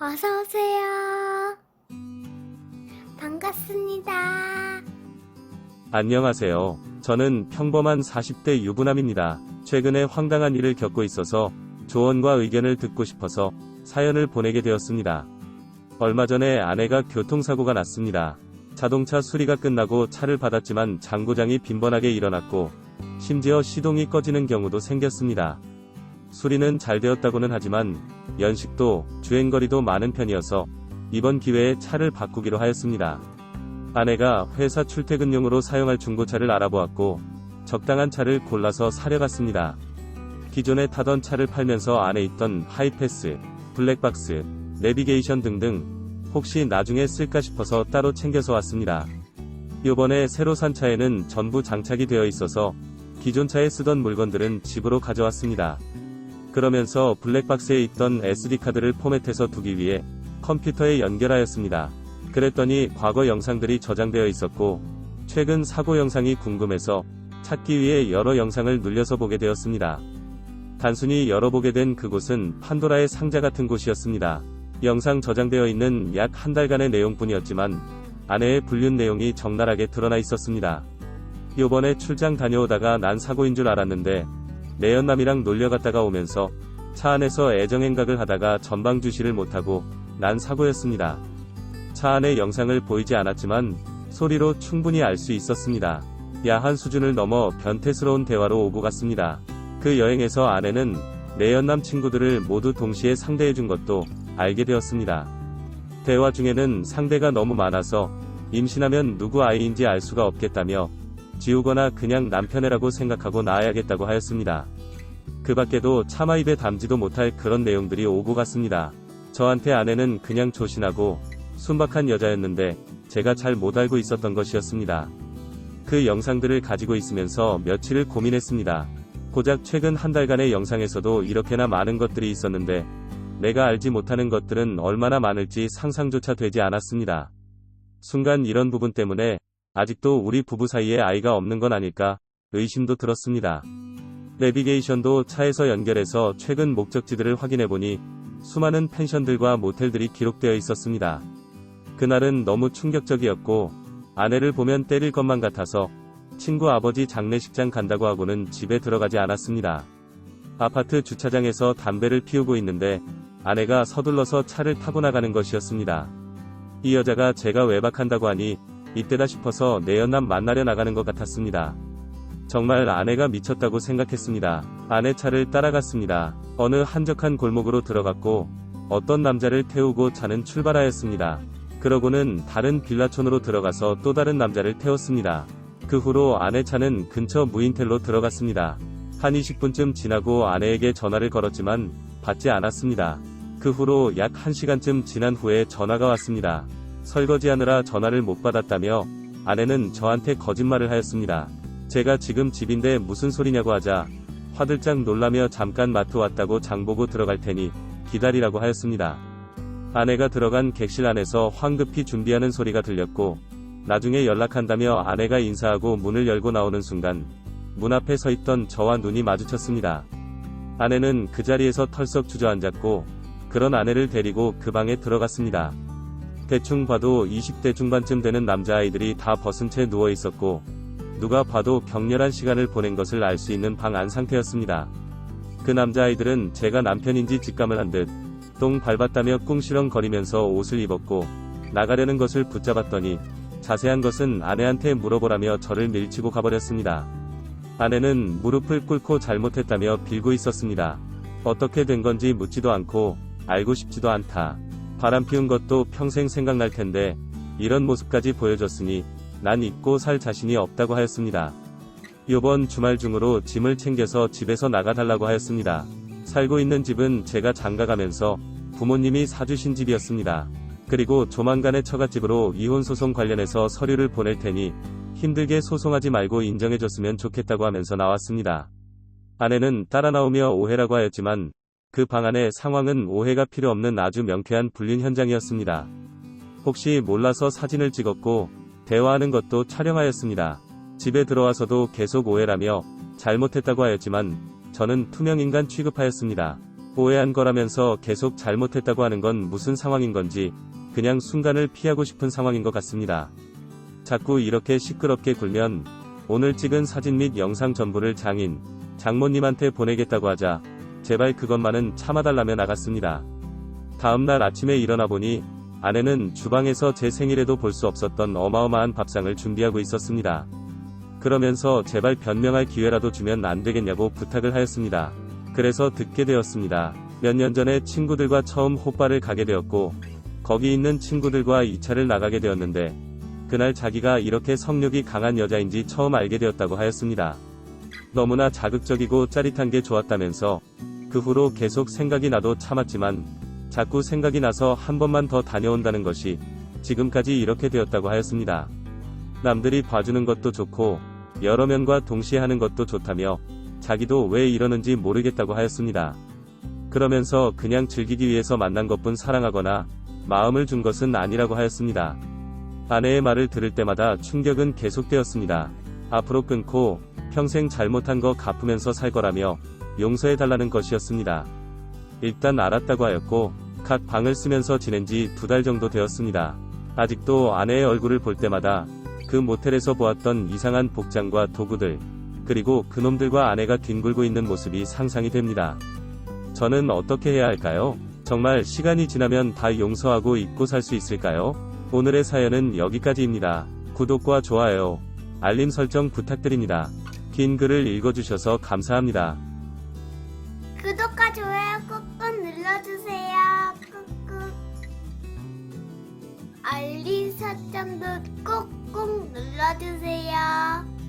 어서오세요. 반갑습니다. 안녕하세요. 저는 평범한 40대 유부남입니다. 최근에 황당한 일을 겪고 있어서 조언과 의견을 듣고 싶어서 사연을 보내게 되었습니다. 얼마 전에 아내가 교통사고가 났습니다. 자동차 수리가 끝나고 차를 받았지만 장고장이 빈번하게 일어났고 심지어 시동이 꺼지는 경우도 생겼습니다. 수리는 잘 되었다고는 하지만 연식도 주행거리도 많은 편이어서 이번 기회에 차를 바꾸기로 하였습니다. 아내가 회사 출퇴근용으로 사용할 중고차를 알아보았고 적당한 차를 골라서 사려갔습니다. 기존에 타던 차를 팔면서 안에 있던 하이패스, 블랙박스, 내비게이션 등등 혹시 나중에 쓸까 싶어서 따로 챙겨서 왔습니다. 요번에 새로 산 차에는 전부 장착이 되어 있어서 기존 차에 쓰던 물건들은 집으로 가져왔습니다. 그러면서 블랙박스에 있던 SD카드를 포맷해서 두기 위해 컴퓨터에 연결하였습니다. 그랬더니 과거 영상들이 저장되어 있었고 최근 사고 영상이 궁금해서 찾기 위해 여러 영상을 눌려서 보게 되었습니다. 단순히 열어보게 된 그곳은 판도라의 상자 같은 곳이었습니다. 영상 저장되어 있는 약 한 달간의 내용뿐이었지만 아내의 불륜 내용이 적나라하게 드러나 있었습니다. 요번에 출장 다녀오다가 난 사고인 줄 알았는데 내연남이랑 놀려갔다가 오면서 차 안에서 애정행각을 하다가 전방 주시를 못하고 난 사고였습니다. 차 안의 영상을 보이지 않았지만 소리로 충분히 알 수 있었습니다. 야한 수준을 넘어 변태스러운 대화로 오고 갔습니다. 그 여행에서 아내는 내연남 친구들을 모두 동시에 상대해준 것도 알게 되었습니다. 대화 중에는 상대가 너무 많아서 임신하면 누구 아이인지 알 수가 없겠다며 지우거나 그냥 남편애라고 생각하고 낳아야겠다고 하였습니다. 그 밖에도 차마 입에 담지도 못할 그런 내용들이 오고 갔습니다. 저한테 아내는 그냥 조신하고 순박한 여자였는데 제가 잘 못 알고 있었던 것이었습니다. 그 영상들을 가지고 있으면서 며칠을 고민했습니다. 고작 최근 한 달간의 영상에서도 이렇게나 많은 것들이 있었는데 내가 알지 못하는 것들은 얼마나 많을지 상상조차 되지 않았습니다. 순간 이런 부분 때문에 아직도 우리 부부 사이에 아이가 없는 건 아닐까 의심도 들었습니다. 내비게이션도 차에서 연결해서 최근 목적지들을 확인해보니 수많은 펜션들과 모텔들이 기록되어 있었습니다. 그날은 너무 충격적이었고 아내를 보면 때릴 것만 같아서 친구 아버지 장례식장 간다고 하고는 집에 들어가지 않았습니다. 아파트 주차장에서 담배를 피우고 있는데 아내가 서둘러서 차를 타고 나가는 것이었습니다. 이 여자가 제가 외박한다고 하니 이때다 싶어서 내연남 만나려 나가는 것 같았습니다. 정말 아내가 미쳤다고 생각했습니다. 아내 차를 따라갔습니다. 어느 한적한 골목으로 들어갔고 어떤 남자를 태우고 차는 출발하였습니다. 그러고는 다른 빌라촌으로 들어가서 또 다른 남자를 태웠습니다. 그 후로 아내 차는 근처 무인텔로 들어갔습니다. 한 20분쯤 지나고 아내에게 전화를 걸었지만 받지 않았습니다. 그 후로 약 1시간쯤 지난 후에 전화가 왔습니다. 설거지하느라 전화를 못 받았다며 아내는 저한테 거짓말을 하였습니다. 제가 지금 집인데 무슨 소리냐고 하자 화들짝 놀라며 잠깐 마트 왔다고 장보고 들어갈 테니 기다리라고 하였습니다. 아내가 들어간 객실 안에서 황급히 준비하는 소리가 들렸고 나중에 연락한다며 아내가 인사하고 문을 열고 나오는 순간 문 앞에 서 있던 저와 눈이 마주쳤습니다. 아내는 그 자리에서 털썩 주저앉았고 그런 아내를 데리고 그 방에 들어갔습니다. 대충 봐도 20대 중반쯤 되는 남자아이들이 다 벗은 채 누워 있었고 누가 봐도 격렬한 시간을 보낸 것을 알 수 있는 방 안 상태였습니다. 그 남자아이들은 제가 남편인지 직감을 한 듯 똥 밟았다며 꿍시렁거리면서 옷을 입었고 나가려는 것을 붙잡았더니 자세한 것은 아내한테 물어보라며 저를 밀치고 가버렸습니다. 아내는 무릎을 꿇고 잘못했다며 빌고 있었습니다. 어떻게 된 건지 묻지도 않고 알고 싶지도 않다. 바람 피운 것도 평생 생각날 텐데 이런 모습까지 보여줬으니 난 잊고 살 자신이 없다고 하였습니다. 요번 주말 중으로 짐을 챙겨서 집에서 나가달라고 하였습니다. 살고 있는 집은 제가 장가가면서 부모님이 사주신 집이었습니다. 그리고 조만간에 처갓집으로 이혼소송 관련해서 서류를 보낼 테니 힘들게 소송하지 말고 인정해줬으면 좋겠다고 하면서 나왔습니다. 아내는 따라 나오며 오해라고 하였지만 그 방 안의 상황은 오해가 필요 없는 아주 명쾌한 불륜 현장이었습니다. 혹시 몰라서 사진을 찍었고 대화하는 것도 촬영하였습니다. 집에 들어와서도 계속 오해라며 잘못했다고 하였지만 저는 투명인간 취급하였습니다. 오해한 거라면서 계속 잘못했다고 하는 건 무슨 상황인 건지 그냥 순간을 피하고 싶은 상황인 것 같습니다. 자꾸 이렇게 시끄럽게 굴면 오늘 찍은 사진 및 영상 전부를 장모님한테 보내겠다고 하자 제발 그것만은 참아달라며 나갔습니다. 다음날 아침에 일어나 보니 아내는 주방에서 제 생일에도 볼 수 없었던 어마어마한 밥상을 준비하고 있었습니다. 그러면서 제발 변명할 기회라도 주면 안 되겠냐고 부탁을 하였습니다. 그래서 듣게 되었습니다. 몇 년 전에 친구들과 처음 호빠를 가게 되었고 거기 있는 친구들과 2차를 나가게 되었는데 그날 자기가 이렇게 성욕이 강한 여자인지 처음 알게 되었다고 하였습니다. 너무나 자극적이고 짜릿한 게 좋았다면서 그 후로 계속 생각이 나도 참았지만 자꾸 생각이 나서 한 번만 더 다녀온다는 것이 지금까지 이렇게 되었다고 하였습니다. 남들이 봐주는 것도 좋고 여러 면과 동시에 하는 것도 좋다며 자기도 왜 이러는지 모르겠다고 하였습니다. 그러면서 그냥 즐기기 위해서 만난 것뿐 사랑하거나 마음을 준 것은 아니라고 하였습니다. 아내의 말을 들을 때마다 충격은 계속되었습니다. 앞으로 끊고 평생 잘못한 거 갚으면서 살 거라며 용서해달라는 것이었습니다. 일단 알았다고 하였고 각 방을 쓰면서 지낸 지 2달 정도 되었습니다. 아직도 아내의 얼굴을 볼 때마다 그 모텔에서 보았던 이상한 복장과 도구들 그리고 그놈들과 아내가 뒹굴고 있는 모습이 상상이 됩니다. 저는 어떻게 해야 할까요? 정말 시간이 지나면 다 용서하고 잊고 살 수 있을까요? 오늘의 사연은 여기까지입니다. 구독과 좋아요, 알림 설정 부탁드립니다. 긴 글을 읽어주셔서 감사합니다. 구독과 좋아요 꾹꾹 눌러주세요. 꾹꾹. 알림 설정도 꾹꾹 눌러주세요.